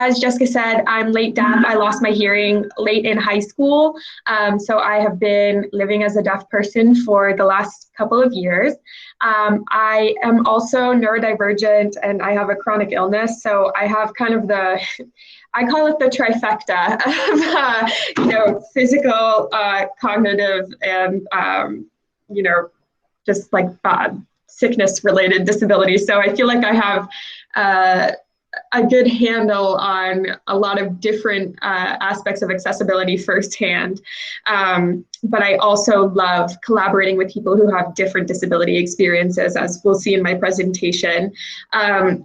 As Jessica said, I'm late deaf. I lost my hearing late in high school. So I have been living as a deaf person for the last couple of years. I am also neurodivergent and I have a chronic illness. So I have kind of I call it the trifecta of, physical, cognitive, and, just like sickness related disabilities. So I feel like I have a good handle on a lot of different aspects of accessibility firsthand. But I also love collaborating with people who have different disability experiences, as we'll see in my presentation.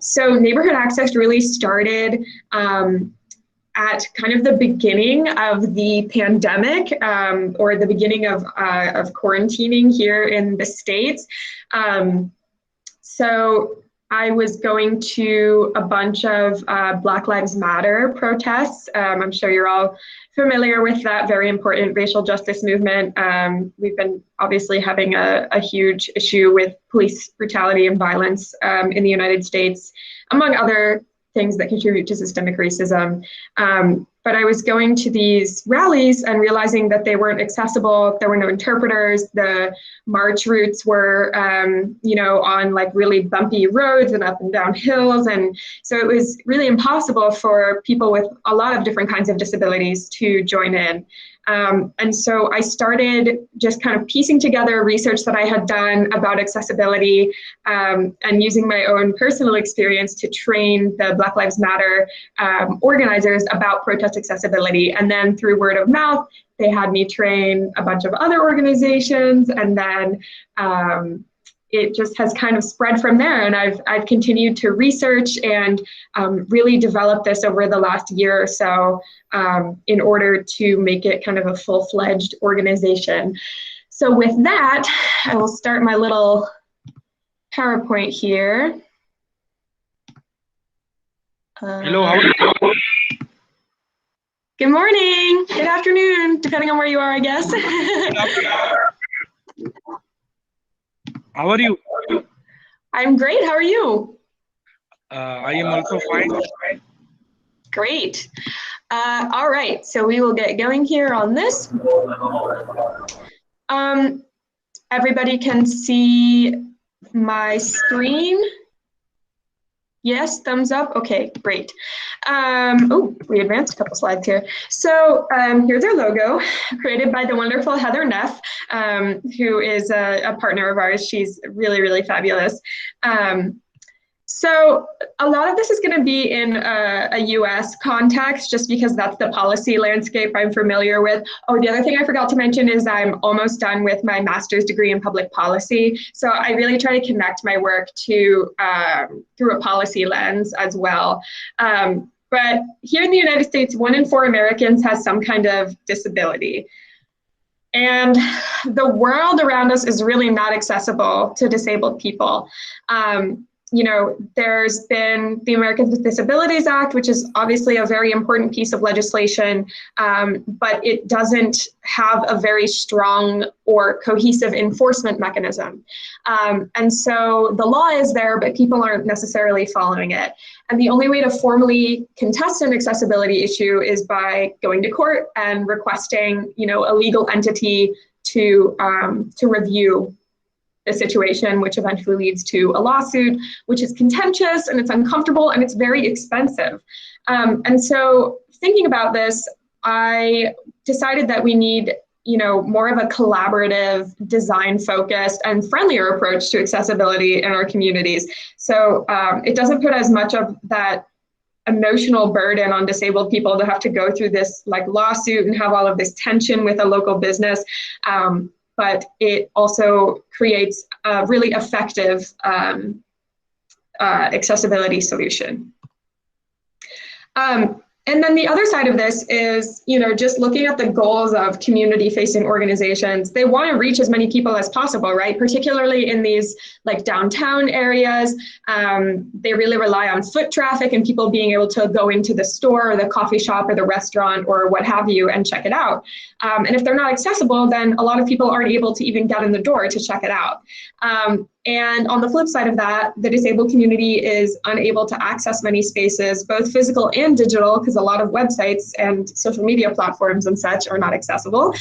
So Neighborhood Access really started at kind of the beginning of the pandemic, or the beginning of quarantining here in the States. So I was going to a bunch of Black Lives Matter protests. I'm sure you're all familiar with that very important racial justice movement. We've been obviously having a huge issue with police brutality and violence in the United States, among other things that contribute to systemic racism. But I was going to these rallies and realizing that they weren't accessible. There were no interpreters. The march routes were, on like really bumpy roads and up and down hills. And so it was really impossible for people with a lot of different kinds of disabilities to join in. And so I started just kind of piecing together research that I had done about accessibility, and using my own personal experience to train the Black Lives Matter organizers about protest accessibility. And then through word of mouth, they had me train a bunch of other organizations, and then it just has kind of spread from there. And I've continued to research and really develop this over the last year or so in order to make it kind of a full-fledged organization. So with that, I will start my little PowerPoint here. Hello, how are you? Good morning, good afternoon, depending on where you are, I guess. How are you? I'm great, how are you? I am also fine. Great. All right, so we will get going here on this. Everybody can see my screen. Yes, thumbs up. Okay, great. We advanced a couple slides here. So here's our logo, created by the wonderful Heather Neff, who is a partner of ours. She's really, really fabulous. So a lot of this is going to be in a US context, just because that's the policy landscape I'm familiar with. Oh, the other thing I forgot to mention is I'm almost done with my master's degree in public policy. So I really try to connect my work to through a policy lens as well. But here in the United States, 1 in 4 Americans has some kind of disability. And the world around us is really not accessible to disabled people. There's been the Americans with Disabilities Act, which is obviously a very important piece of legislation, but it doesn't have a very strong or cohesive enforcement mechanism. And so the law is there, but people aren't necessarily following it. And the only way to formally contest an accessibility issue is by going to court and requesting, a legal entity to review the situation, which eventually leads to a lawsuit, which is contentious and it's uncomfortable and it's very expensive. And so thinking about this, I decided that we need, more of a collaborative, design-focused and friendlier approach to accessibility in our communities. So it doesn't put as much of that emotional burden on disabled people to have to go through this lawsuit and have all of this tension with a local business. But it also creates a really effective accessibility solution. And then the other side of this is, just looking at the goals of community-facing organizations. They want to reach as many people as possible, right? Particularly in these downtown areas. They really rely on foot traffic and people being able to go into the store or the coffee shop or the restaurant or what have you and check it out. And if they're not accessible, then a lot of people aren't able to even get in the door to check it out. And on the flip side of that, the disabled community is unable to access many spaces, both physical and digital, because a lot of websites and social media platforms and such are not accessible.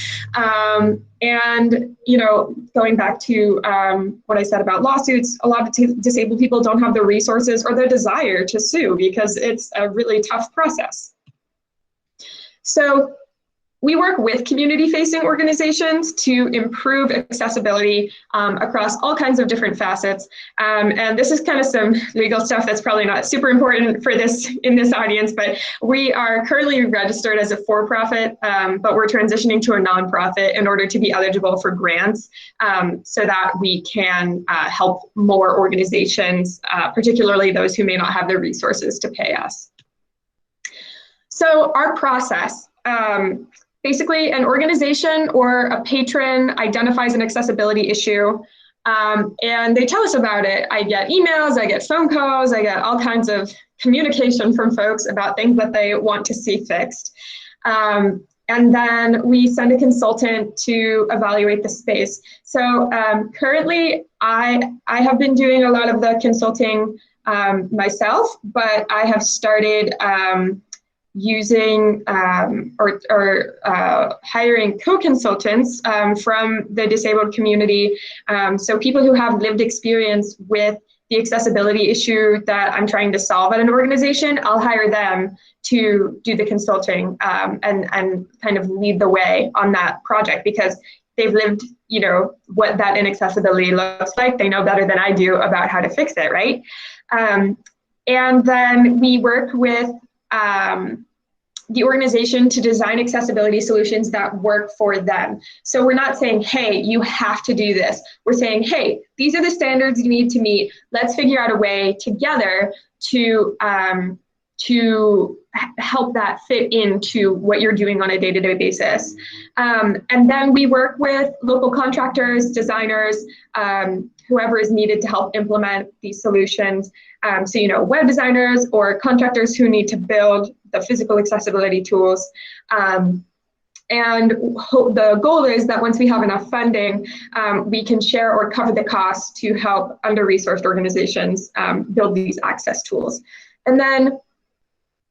And, you know, going back to what I said about lawsuits, a lot of disabled people don't have the resources or the desire to sue because it's a really tough process. So we work with community-facing organizations to improve accessibility across all kinds of different facets. And this is kind of some legal stuff that's probably not super important for this in this audience, but we are currently registered as a for-profit, but we're transitioning to a nonprofit in order to be eligible for grants so that we can help more organizations, particularly those who may not have the resources to pay us. So our process. Basically, an organization or a patron identifies an accessibility issue and they tell us about it. I get emails, I get phone calls, I get all kinds of communication from folks about things that they want to see fixed. And then we send a consultant to evaluate the space. So currently, I have been doing a lot of the consulting myself, but I have started using hiring co-consultants from the disabled community. So people who have lived experience with the accessibility issue that I'm trying to solve at an organization, I'll hire them to do the consulting and kind of lead the way on that project because they've lived, you know, what that inaccessibility looks like. They know better than I do about how to fix it, right? And then we work with the organization to design accessibility solutions that work for them. So we're not saying, hey, you have to do this. We're saying, hey, these are the standards you need to meet. Let's figure out a way together to help that fit into what you're doing on a day-to-day basis. And then we work with local contractors, designers, whoever is needed to help implement these solutions. So, you know, web designers or contractors who need to build the physical accessibility tools. And the goal is that once we have enough funding, we can share or cover the costs to help under-resourced organizations build these access tools. And then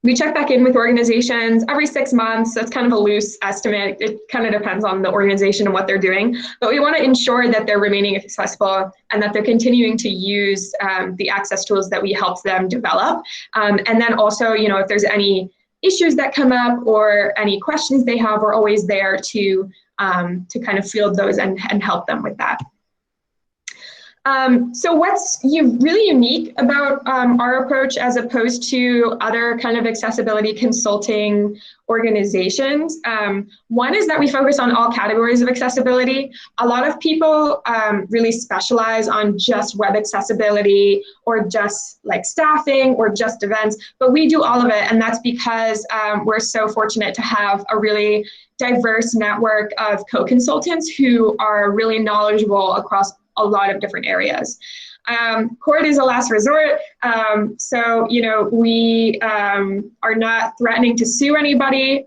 we check back in with organizations every 6 months. That's kind of a loose estimate. It kind of depends on the organization and what they're doing. But we want to ensure that they're remaining accessible and that they're continuing to use the access tools that we helped them develop. And then also, you know, if there's any issues that come up or any questions they have, we're always there to kind of field those and help them with that. So what's really unique about our approach as opposed to other kind of accessibility consulting organizations? One is that we focus on all categories of accessibility. A lot of people really specialize on just web accessibility or just like staffing or just events, but we do all of it. And that's because we're so fortunate to have a really diverse network of co-consultants who are really knowledgeable across a lot of different areas. Court is a last resort. So, you know, we are not threatening to sue anybody.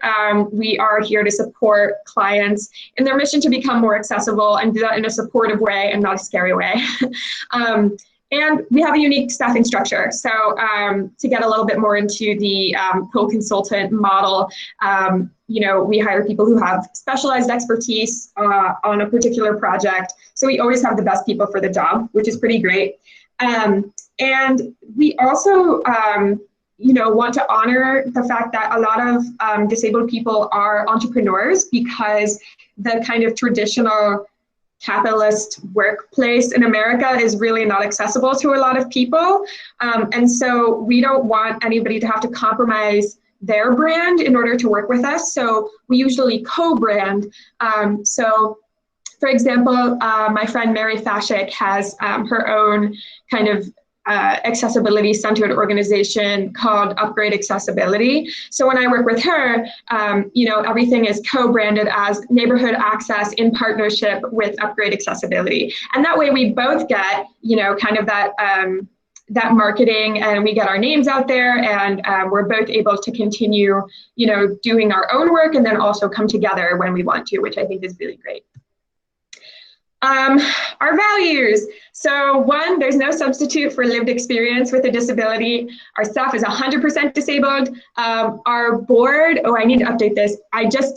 We are here to support clients in their mission to become more accessible and do that in a supportive way and not a scary way. And we have a unique staffing structure. So to get a little bit more into the co-consultant model, you know, we hire people who have specialized expertise on a particular project. So we always have the best people for the job, which is pretty great. And we also, you know, want to honor the fact that a lot of disabled people are entrepreneurs because the kind of traditional capitalist workplace in America is really not accessible to a lot of people. And so we don't want anybody to have to compromise their brand in order to work with us. So we usually co-brand. So for example, my friend Mary Fashik has her own kind of accessibility centered organization called Upgrade Accessibility. So when I work with her, you know, everything is co-branded as neighborhood access in partnership with Upgrade Accessibility. And that way we both get, you know, kind of that, that marketing and we get our names out there and we're both able to continue, you know, doing our own work and then also come together when we want to, which I think is really great. Our values. So one, there's no substitute for lived experience with a disability. Our staff is 100% disabled. Our board, oh, I need to update this.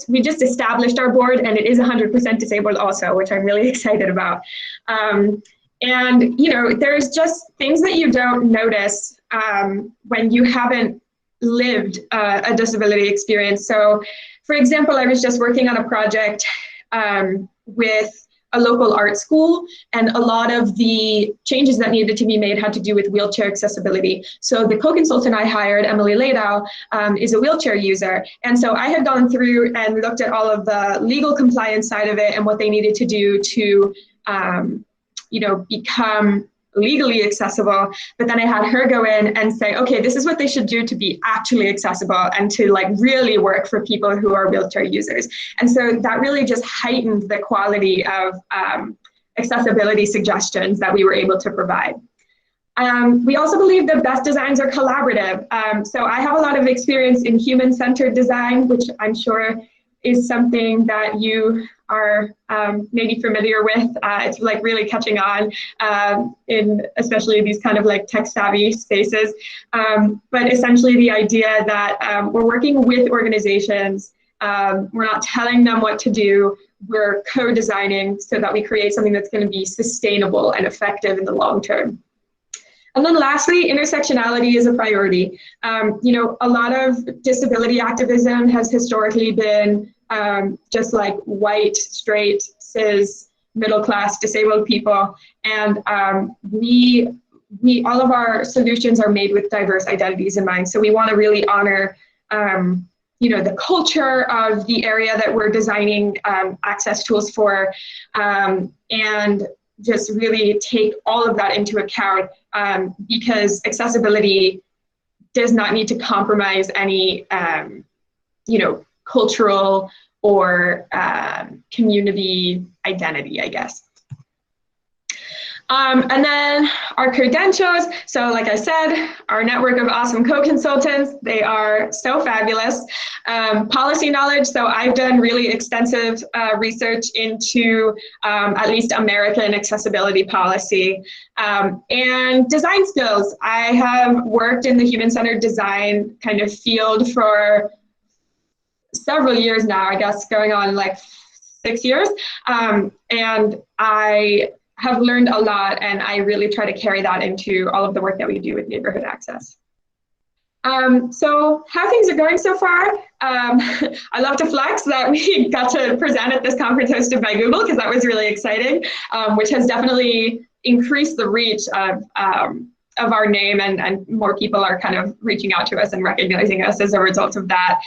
We just established our board and it is 100% disabled also, which I'm really excited about. And you know, there's just things that you don't notice when you haven't lived a disability experience. So for example, I was just working on a project with a local art school, and a lot of the changes that needed to be made had to do with wheelchair accessibility. So the co-consultant I hired, Emily Ladow, is a wheelchair user. And so I had gone through and looked at all of the legal compliance side of it and what they needed to do to you know, become legally accessible, but then I had her go in and say, okay, this is what they should do to be actually accessible and to like really work for people who are wheelchair users. And so that really just heightened the quality of accessibility suggestions that we were able to provide. We also believe that best designs are collaborative. So I have a lot of experience in human-centered design, which I'm sure is something that you are maybe familiar with. It's like really catching on in especially these kind of like tech savvy spaces. But essentially the idea that we're working with organizations, we're not telling them what to do, we're co-designing so that we create something that's going to be sustainable and effective in the long term. And then lastly, intersectionality is a priority. You know, a lot of disability activism has historically been just like white, straight, cis, middle-class disabled people. And all of our solutions are made with diverse identities in mind. So we want to really honor you know, the culture of the area that we're designing access tools for, and just really take all of that into account, because accessibility does not need to compromise any, you know, cultural or community identity, I guess. And then our credentials. So like I said, our network of awesome co-consultants, they are so fabulous. Policy knowledge. So I've done really extensive research into at least American accessibility policy. And design skills. I have worked in the human-centered design kind of field for several years now, I guess going on like 6 years. And I have learned a lot, and I really try to carry that into all of the work that we do with neighborhood access. So how things are going so far. I love to flex that we got to present at this conference hosted by Google, because that was really exciting, which has definitely increased the reach of our name, and more people are kind of reaching out to us and recognizing us as a result of that.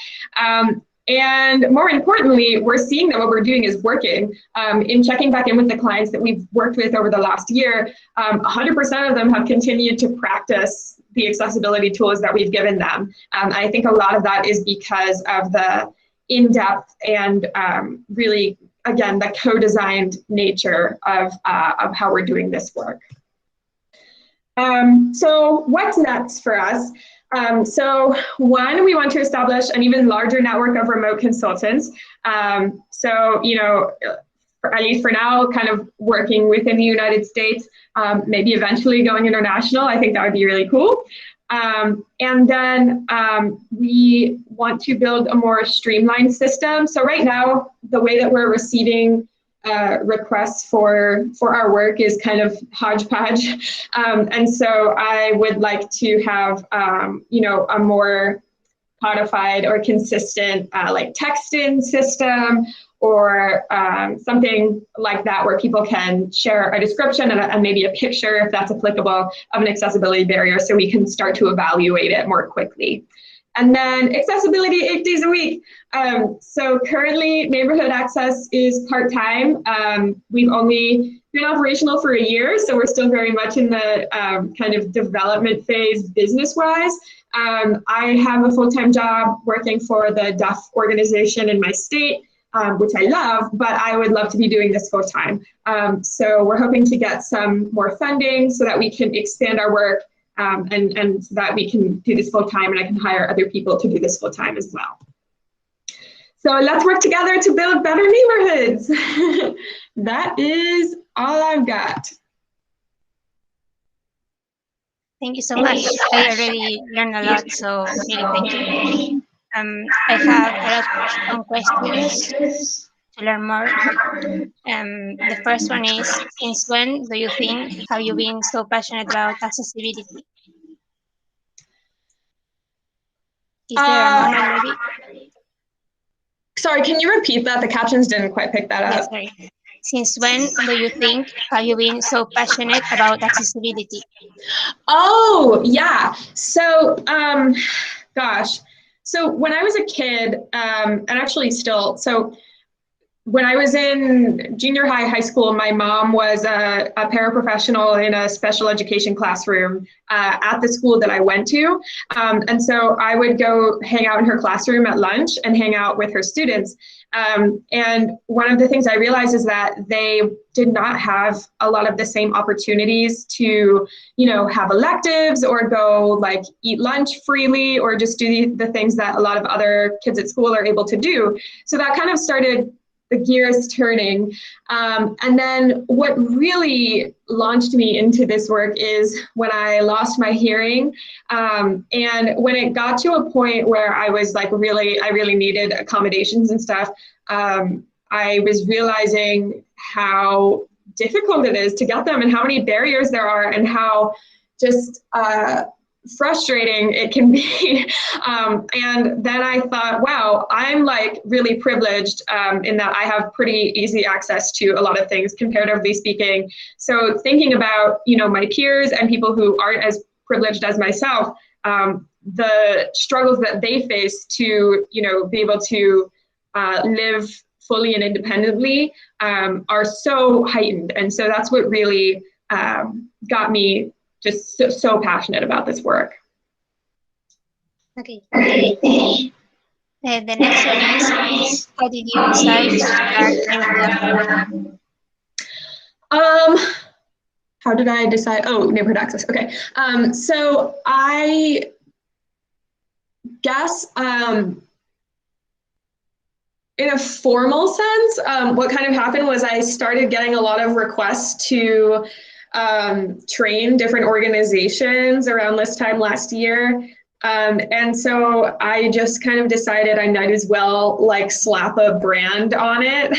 And more importantly, we're seeing that what we're doing is working. In checking back in with the clients that we've worked with over the last year, 100% of them have continued to practice the accessibility tools that we've given them. I think a lot of that is because of the in-depth and really, again, the co-designed nature of how we're doing this work. So what's next for us? So one, we want to establish an even larger network of remote consultants. So, you know, at least for now, kind of working within the United States, maybe eventually going international. I think that would be really cool. And then we want to build a more streamlined system. So right now, the way that we're receiving requests for our work is kind of hodgepodge. And so I would like to have, you know, a more codified or consistent like text-in system, or something like that, where people can share a description and maybe a picture, if that's applicable, of an accessibility barrier, so we can start to evaluate it more quickly. And then accessibility 8 days a week. So currently neighborhood access is part-time. We've only been operational for a year, so we're still very much in the kind of development phase business-wise. I have a full-time job working for the deaf organization in my state, which I love, but I would love to be doing this full-time. So we're hoping to get some more funding so that we can expand our work, and so that we can do this full-time, and I can hire other people to do this full-time as well. So let's work together to build better neighborhoods. That is all I've got. Thank you so much. I already learned a lot, so really thank you. I have a lot of some questions to learn more. The first one is, since when do you think have you been so passionate about accessibility? Is there a moment maybe? Sorry, can you repeat that? The captions didn't quite pick that up. Yes, sorry. Since when do you think have you been so passionate about accessibility? Oh, yeah. So, gosh. So when I was a kid, and actually still, so when I was in junior high, high school, my mom was a paraprofessional in a special education classroom at the school that I went to. And so I would go hang out in her classroom at lunch and hang out with her students. And one of the things I realized is that they did not have a lot of the same opportunities to, you know, have electives or go like eat lunch freely or just do the things that a lot of other kids at school are able to do. So that kind of started the gears turning. And then what really launched me into this work is when I lost my hearing. And when it got to a point where I was like I really needed accommodations and stuff, I was realizing how difficult it is to get them and how many barriers there are and how just frustrating it can be. And then I thought, wow, I'm like really privileged in that I have pretty easy access to a lot of things, comparatively speaking. So thinking about, you know, my peers and people who aren't as privileged as myself, the struggles that they face to, you know, be able to live fully and independently are so heightened. And so that's what really got me just so passionate about this work. Okay. The next one is, how did you decide to start Neighborhood Access? How did I decide? Oh, Neighborhood Access. Okay. So I guess in a formal sense, what kind of happened was I started getting a lot of requests to train different organizations around this time last year. And so I just kind of decided I might as well like slap a brand on it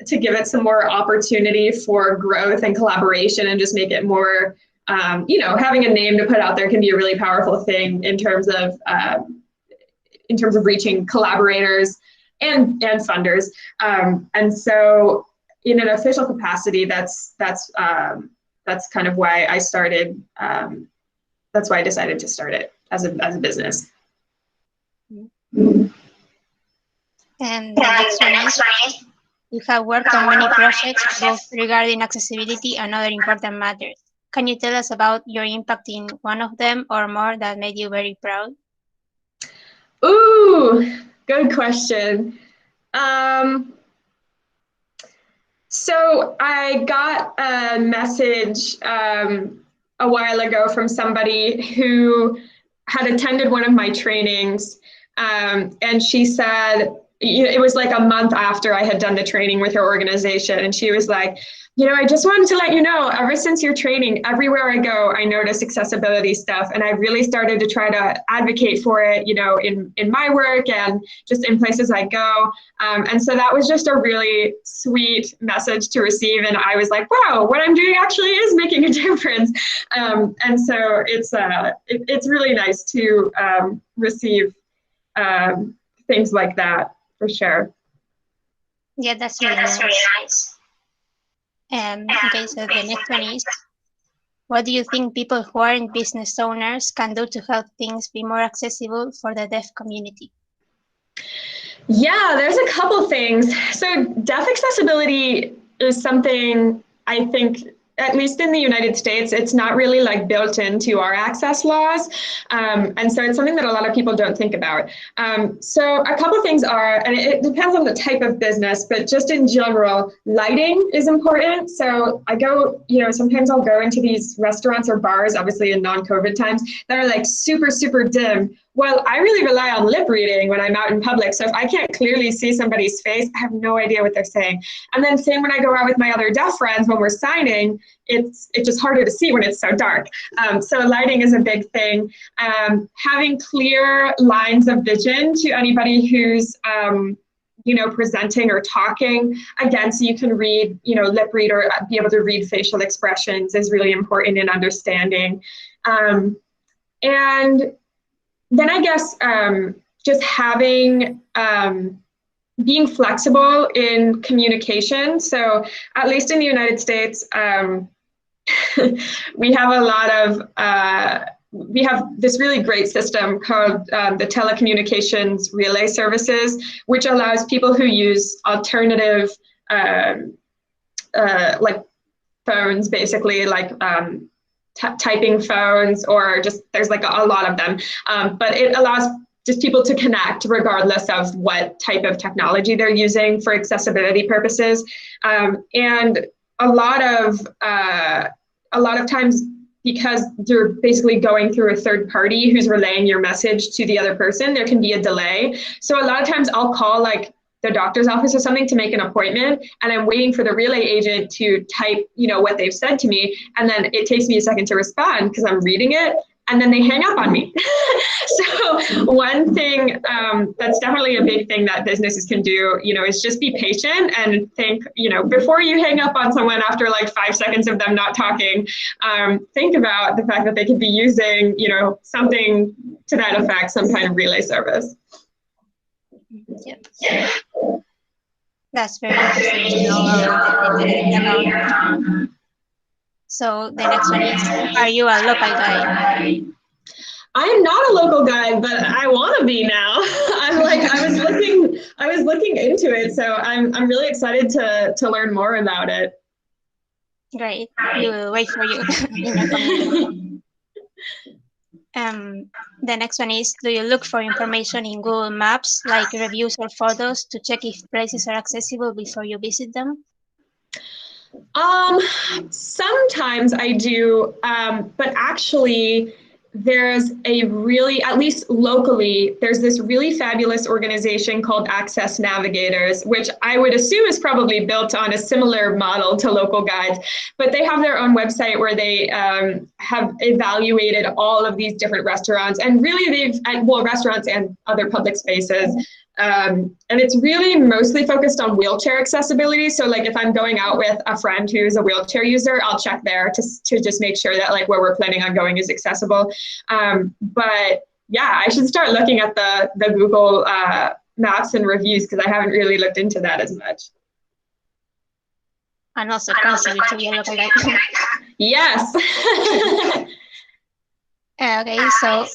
to give it some more opportunity for growth and collaboration and just make it more, you know, having a name to put out there can be a really powerful thing in terms of reaching collaborators and funders. And so in an official capacity, that's kind of why I started. That's why I decided to start it as a business. And the next one is, you have worked on many projects, both regarding accessibility and other important matters. Can you tell us about your impact in one of them or more that made you very proud? Ooh, good question. So I got a message a while ago from somebody who had attended one of my trainings, and she said, it was like a month after I had done the training with her organization, and she was like, you know, I just wanted to let you know, ever since your training, everywhere I go, I notice accessibility stuff, and I really started to try to advocate for it, you know, in my work and just in places I go. And so that was just a really sweet message to receive, and I was like, wow, what I'm doing actually is making a difference. And so it's really nice to receive things like that, for sure. Yeah, that's really nice. Okay, so the next one is, what do you think people who aren't business owners can do to help things be more accessible for the deaf community? Yeah, there's a couple things. So deaf accessibility is something I think, at least in the United States, it's not really like built into our access laws. And so it's something that a lot of people don't think about. So a couple things are, and it depends on the type of business, but just in general, lighting is important. So I go, you know, sometimes I'll go into these restaurants or bars, obviously in non-COVID times, that are like super, super dim, well, I really rely on lip reading when I'm out in public. So if I can't clearly see somebody's face, I have no idea what they're saying. And then same when I go out with my other deaf friends, when we're signing, it's just harder to see when it's so dark. So lighting is a big thing. Having clear lines of vision to anybody who's presenting or talking, again, so you can read, lip read or be able to read facial expressions is really important in understanding. And then I guess just having, being flexible in communication. So at least in the United States, we have a lot of, we have this really great system called the telecommunications relay services, which allows people who use alternative like phones, basically like typing phones, or just there's like a lot of them, but it allows just people to connect regardless of what type of technology they're using for accessibility purposes. And a lot of times, because you're basically going through a third party who's relaying your message to the other person, there can be a delay. So a lot of times I'll call like the doctor's office or something to make an appointment, and I'm waiting for the relay agent to type, what they've said to me. And then it takes me a second to respond because I'm reading it, and then they hang up on me. So one thing that's definitely a big thing that businesses can do, is just be patient and think, before you hang up on someone after like 5 seconds of them not talking, think about the fact that they could be using, something to that effect, some kind of relay service. Yep. That's very interesting to know about. So the next one is, are you a local guide? I'm not a local guide, but I want to be now. I was looking into it, so I'm really excited to learn more about it. Great. We will wait for you in your community. The next one is, do you look for information in Google Maps, like reviews or photos, to check if places are accessible before you visit them? Sometimes I do, but actually there's a really, at least locally, there's this really fabulous organization called Access Navigators, which I would assume is probably built on a similar model to local guides, but they have their own website where they have evaluated all of these different restaurants, and really restaurants and other public spaces. And it's really mostly focused on wheelchair accessibility. So like if I'm going out with a friend who's a wheelchair user, I'll check there to just make sure that like where we're planning on going is accessible. But yeah, I should start looking at the Google Maps and reviews, because I haven't really looked into that as much. And also contribute to your local guide. Yes. Okay, so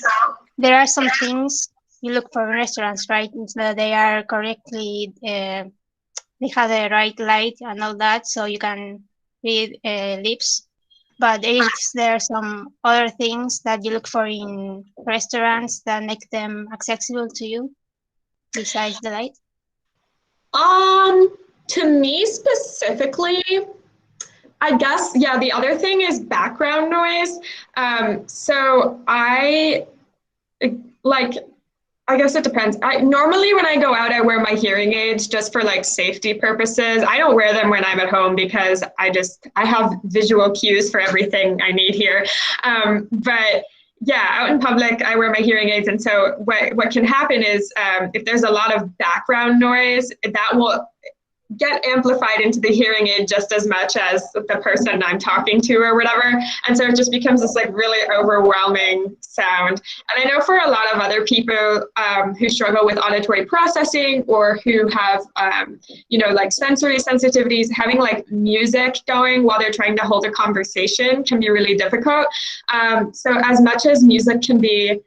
there are some things you look for in restaurants, right? So that they are correctly, they have the right light and all that, so you can read lips. But is there some other things that you look for in restaurants that make them accessible to you besides the light? To me specifically, I guess, yeah, the other thing is background noise. So I guess it depends. Normally when I go out, I wear my hearing aids just for like safety purposes. I don't wear them when I'm at home because I have visual cues for everything I need here. But yeah, out in public, I wear my hearing aids. And so what can happen is if there's a lot of background noise, that will get amplified into the hearing aid just as much as the person I'm talking to or whatever. And so it just becomes this like really overwhelming sound. And I know for a lot of other people who struggle with auditory processing, or who have, like sensory sensitivities, having like music going while they're trying to hold a conversation can be really difficult. So as much as music can be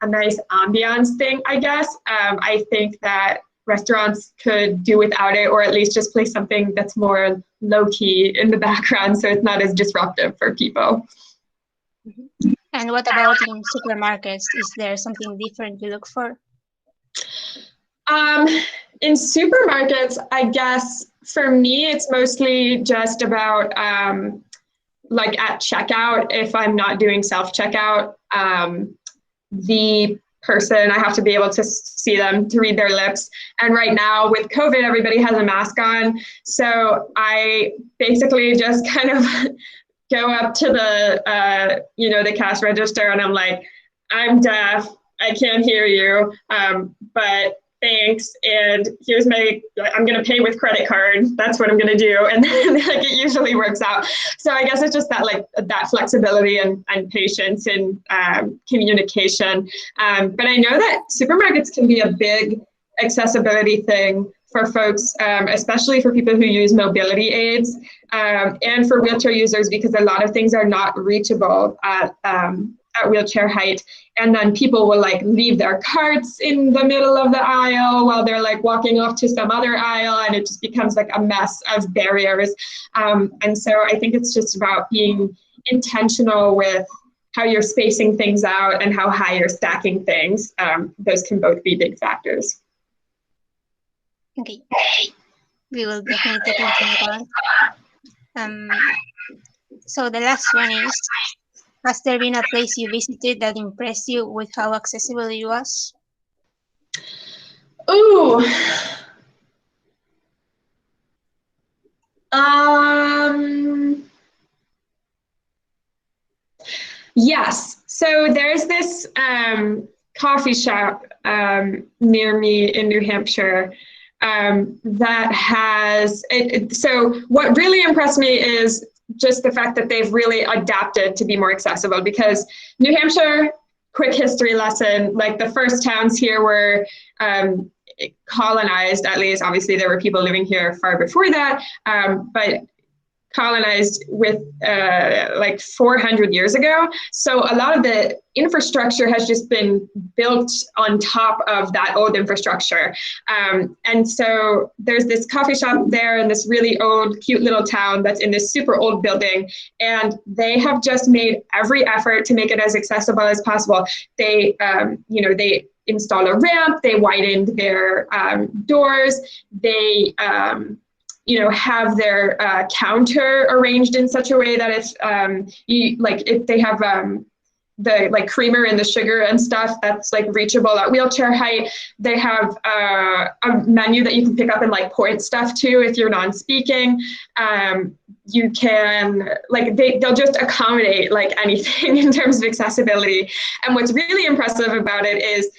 a nice ambiance thing, I guess, I think that restaurants could do without it, or at least just play something that's more low-key in the background so it's not as disruptive for people. And what about in supermarkets? Is there something different you look for? In supermarkets, I guess for me, it's mostly just about like at checkout, if I'm not doing self-checkout, the person. I have to be able to see them, to read their lips. And right now with COVID, everybody has a mask on. So I basically just kind of go up to the, the cash register and I'm like, I'm deaf, I can't hear you, but thanks, and here's I'm gonna pay with credit card, that's what I'm gonna do, and then like it usually works out. So I guess it's just that that flexibility and patience and communication. But I know that supermarkets can be a big accessibility thing for folks, especially for people who use mobility aids, and for wheelchair users, because a lot of things are not reachable at wheelchair height, and then people will like leave their carts in the middle of the aisle while they're like walking off to some other aisle, and it just becomes like a mess of barriers. And so I think it's just about being intentional with how you're spacing things out and how high you're stacking things. Those can both be big factors. Okay, we will definitely take into account. So the last one is, has there been a place you visited that impressed you with how accessible it was? Ooh. Yes. So there's this coffee shop near me in New Hampshire that has so what really impressed me is just the fact that they've really adapted to be more accessible, because New Hampshire, quick history lesson, like the first towns here were colonized, at least. Obviously there were people living here far before that, but colonized with like 400 years ago. So a lot of the infrastructure has just been built on top of that old infrastructure. And so there's this coffee shop there in this really old, cute little town that's in this super old building. And they have just made every effort to make it as accessible as possible. They, they installed a ramp, they widened their doors, they, have their counter arranged in such a way that if they have the like creamer and the sugar and stuff that's like reachable at wheelchair height. They have a menu that you can pick up and like point stuff to if you're non-speaking. You can they'll just accommodate like anything in terms of accessibility. And what's really impressive about it is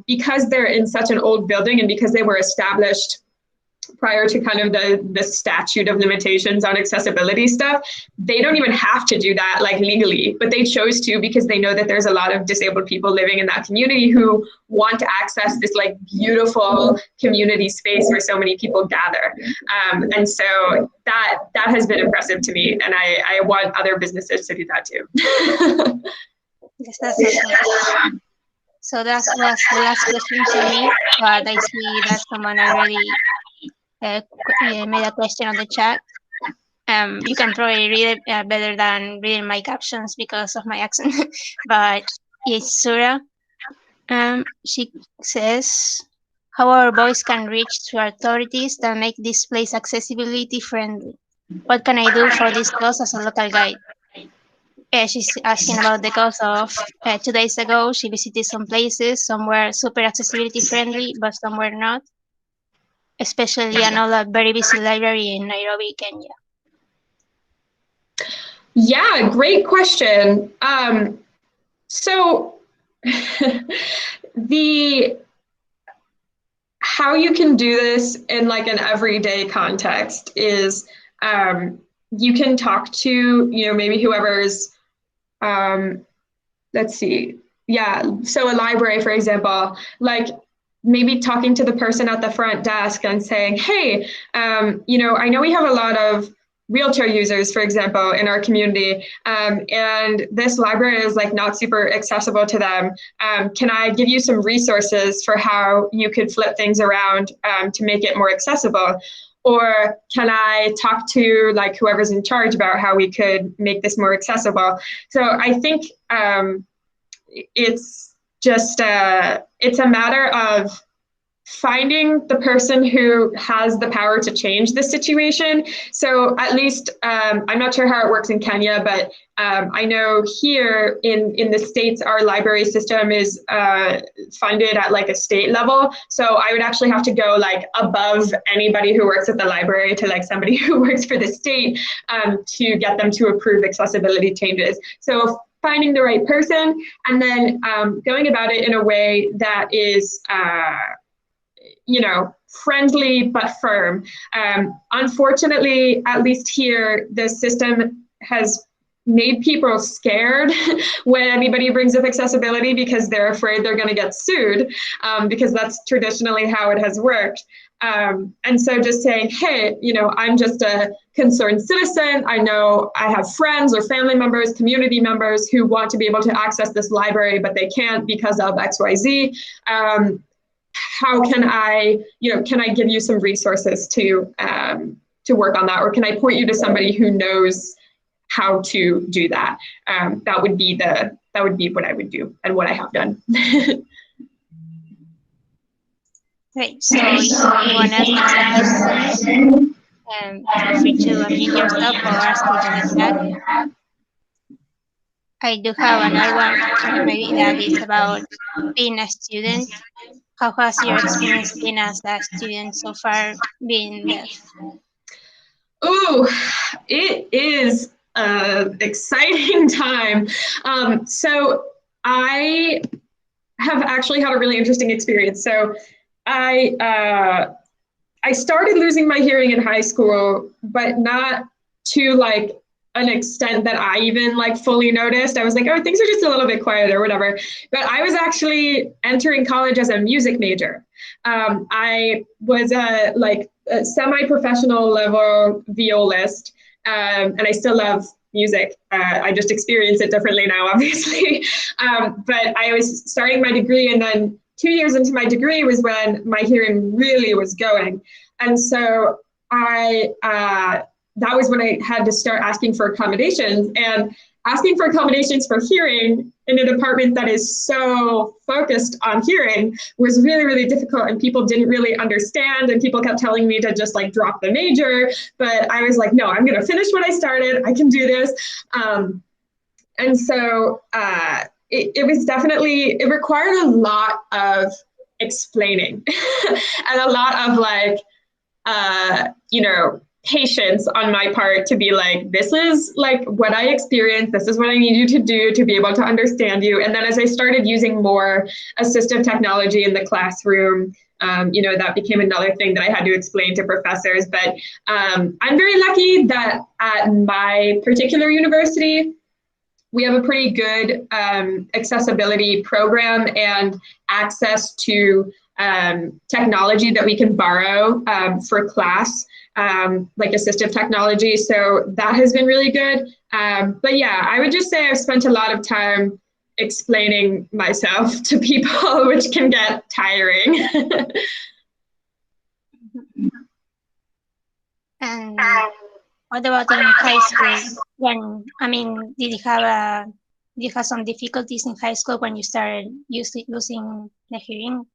because they're in such an old building and because they were established prior to kind of the statute of limitations on accessibility stuff, they don't even have to do that like legally, but they chose to because they know that there's a lot of disabled people living in that community who want to access this like beautiful community space where so many people gather. And so that has been impressive to me, and I want other businesses to do that too. Yes, that's awesome. So that was the last question to me, but I see that someone already made a question on the chat. You can probably read it better than reading my captions because of my accent, but it's Sura. She says, how our voice can reach to authorities that make this place accessibility friendly. What can I do for this cause as a local guide? She's asking about the cause of 2 days ago. She visited some places, some were super accessibility friendly, but some were not. Especially an old, very busy library in Nairobi, Kenya. Yeah, great question. So how you can do this in like an everyday context is you can talk to, maybe whoever's, let's see. Yeah, so a library, for example, like maybe talking to the person at the front desk and saying, hey, I know we have a lot of wheelchair users, for example, in our community, and this library is like not super accessible to them. Can I give you some resources for how you could flip things around to make it more accessible? Or can I talk to like whoever's in charge about how we could make this more accessible? So I think it's just it's a matter of finding the person who has the power to change the situation. So at least, I'm not sure how it works in Kenya, but I know here in the States, our library system is funded at like a state level. So I would actually have to go like above anybody who works at the library to like somebody who works for the state to get them to approve accessibility changes. So finding the right person and then going about it in a way that is friendly but firm. Unfortunately, at least here, the system has made people scared when anybody brings up accessibility because they're afraid they're going to get sued, because that's traditionally how it has worked. And so just saying, hey, I'm just a concerned citizen. I know I have friends or family members, community members who want to be able to access this library, but they can't because of XYZ. How can I give you some resources to work on that? Or can I point you to somebody who knows how to do that? That would be what I would do and what I have done. Great. So if anyone else has a question, feel free to unmute yourself or ask it in the chat. I do have another one, maybe that is about being a student. How has your experience been as a student so far, being deaf? Ooh, it is an exciting time. So I have actually had a really interesting experience. So I started losing my hearing in high school, but not to like an extent that I even like fully noticed. I was like, oh, things are just a little bit quiet or whatever. But I was actually entering college as a music major. I was a semi-professional level violist, and I still love music. I just experience it differently now, obviously. But I was starting my degree, and then 2 years into my degree was when my hearing really was going. And so that was when I had to start asking for accommodations, and asking for accommodations for hearing in a department that is so focused on hearing was really, really difficult, and people didn't really understand, and people kept telling me to just like drop the major, but I was like, no, I'm going to finish what I started. I can do this. And so it was definitely, it required a lot of explaining and a lot of like, patience on my part to be like, this is like what I experienced. This is what I need you to do to be able to understand you. And then as I started using more assistive technology in the classroom, that became another thing that I had to explain to professors. But I'm very lucky that at my particular university, we have a pretty good accessibility program and access to technology that we can borrow for class, like assistive technology. So that has been really good. But yeah, I would just say I've spent a lot of time explaining myself to people, which can get tiring. And what about in high school? Did you have some difficulties in high school when you started losing the hearing?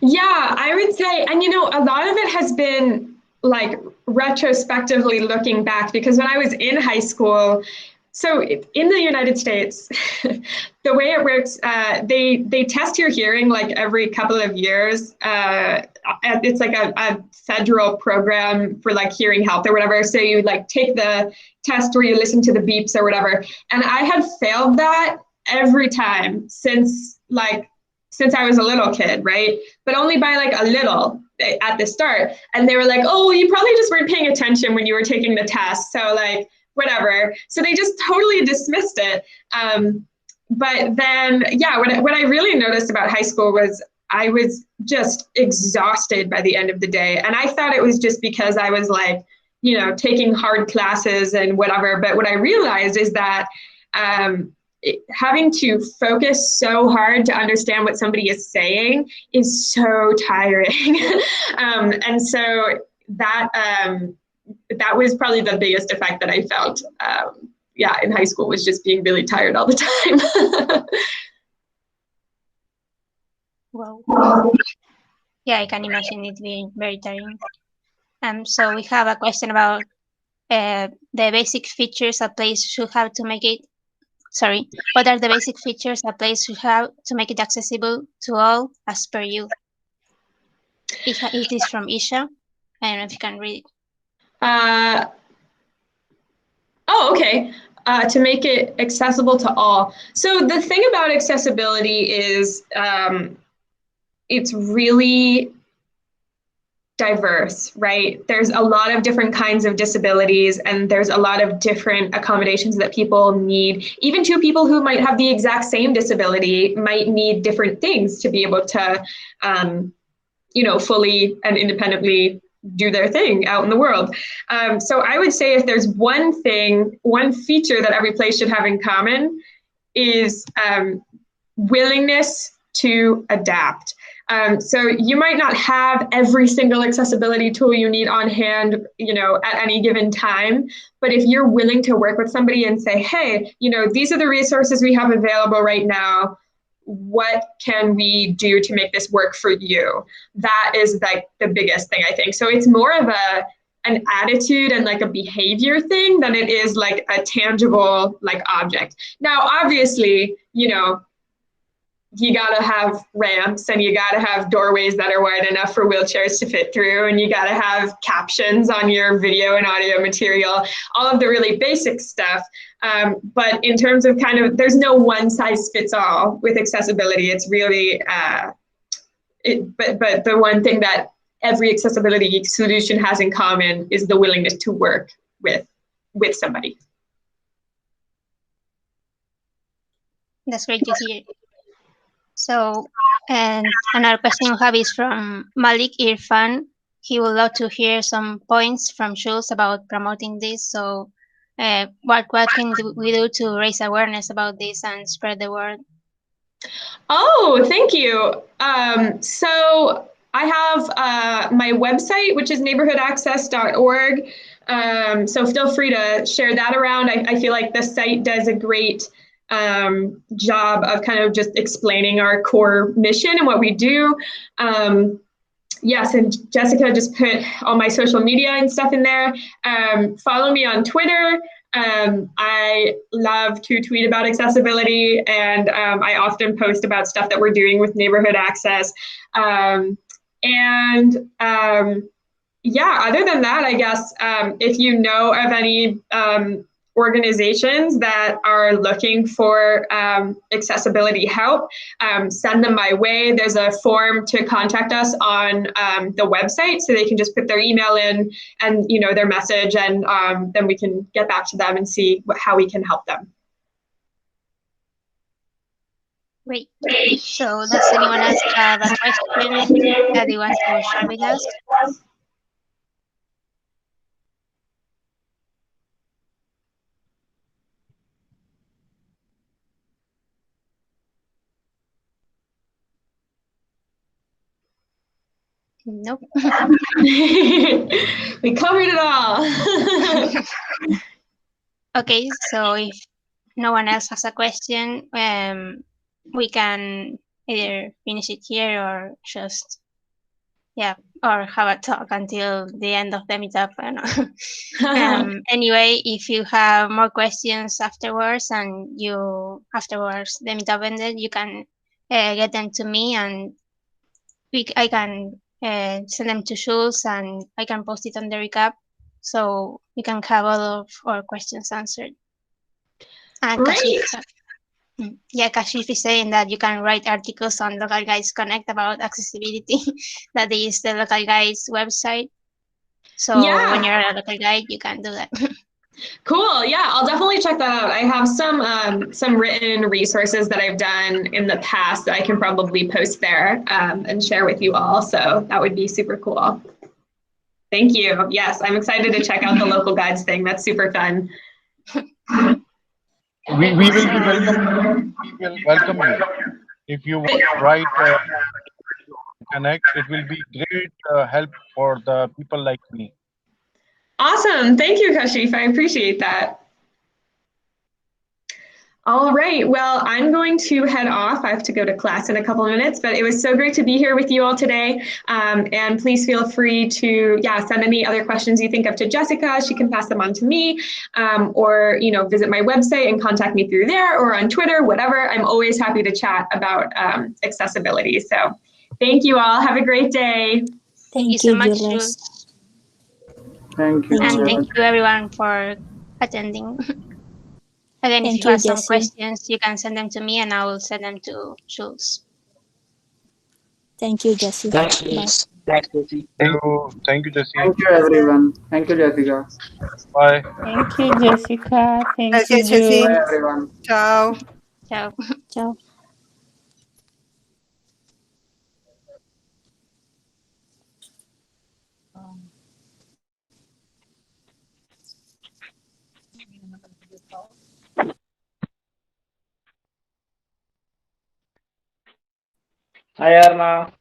Yeah, I would say, and a lot of it has been like retrospectively looking back, because when I was in high school, so in the United States, the way it works, they test your hearing like every couple of years. It's like a federal program for like hearing health or whatever. So you like take the test where you listen to the beeps or whatever. And I had failed that every time since I was a little kid, right? But only by like a little at the start. And they were like, oh, well, you probably just weren't paying attention when you were taking the test. So like, whatever. So they just totally dismissed it. But then, yeah, what I really noticed about high school was I was just exhausted by the end of the day. And I thought it was just because I was like, taking hard classes and whatever. But what I realized is that having to focus so hard to understand what somebody is saying is so tiring. And so that was probably the biggest effect that I felt, in high school, was just being really tired all the time. Well, Yeah, I can imagine it being very tiring. So we have a question about the basic features a place should have to make it. Sorry, what are the basic features a place should have to make it accessible to all, as per you? It is from Isha. I don't know if you can read it. Oh, okay. To make it accessible to all. So the thing about accessibility is it's really diverse, right? There's a lot of different kinds of disabilities, and there's a lot of different accommodations that people need. Even two people who might have the exact same disability might need different things to be able to, fully and independently do their thing out in the world. So I would say if there's one feature that every place should have in common is willingness to adapt. So you might not have every single accessibility tool you need on hand, at any given time. But if you're willing to work with somebody and say, hey, these are the resources we have available right now. What can we do to make this work for you? That is like the biggest thing, I think. So it's more of an attitude and like a behavior thing than it is like a tangible like object. Now, obviously, you gotta have ramps and you gotta have doorways that are wide enough for wheelchairs to fit through, and you gotta have captions on your video and audio material, all of the really basic stuff. But in terms of there's no one size fits all with accessibility. It's really, but the one thing that every accessibility solution has in common is the willingness to work with somebody. That's great to hear. So, and another question we have is from Malik Irfan. He would love to hear some points from Jules about promoting this. So, what can we do to raise awareness about this and spread the word? Oh, thank you. So I have my website, which is neighborhoodaccess.org. So feel free to share that around. I feel like the site does a great job of kind of just explaining our core mission and what we do. Yes, and Jessica just put all my social media and stuff in there. Follow me on Twitter. I love to tweet about accessibility, and I often post about stuff that we're doing with Neighborhood Access. Yeah, other than that, I guess if you know of any organizations that are looking for accessibility help, send them my way. There's a form to contact us on the website, so they can just put their email in and their message, and then we can get back to them and see how we can help them. Great. So does anyone else have a question that they want to share with us? Nope. We covered it all. Okay, so if no one else has a question, we can either finish it here or just, or have a talk until the end of the meetup. I don't know. Anyway, if you have more questions afterwards and the meetup ended, you can get them to me, and I can send them to Jules, and I can post it on the recap, so we can have all of our questions answered. And Kashif is saying that you can write articles on Local Guides Connect about accessibility. That is the Local Guides website. So when you're a local guide, you can do that. Cool. Yeah, I'll definitely check that out. I have some written resources that I've done in the past that I can probably post there and share with you all. So that would be super cool. Thank you. Yes, I'm excited to check out the Local Guides thing. That's super fun. We will be welcome you. If you want to write Connect, it will be great help for the people like me. Awesome. Thank you, Kashif. I appreciate that. All right. Well, I'm going to head off. I have to go to class in a couple of minutes, but it was so great to be here with you all today. And please feel free to, send any other questions you think of to Jessica. She can pass them on to me, or, visit my website and contact me through there or on Twitter, whatever. I'm always happy to chat about accessibility. So thank you all. Have a great day. Thank you so much, Jules. Jules. Thank you. And thank you everyone for attending. Again, if Thank you you, have some Jessie. questions, you can send them to me and I will send them to Jules. Thank you, Jessie. Thanks, Bye. Jules. Thanks, Jessie. Thank you, Jesse. Thank you, everyone. Thank you, Jessica. Bye. Thank you, Jessica. Thank you, Jessie. Bye, Jules. everyone. Ciao. Ciao. Ciao. Hi, Arna.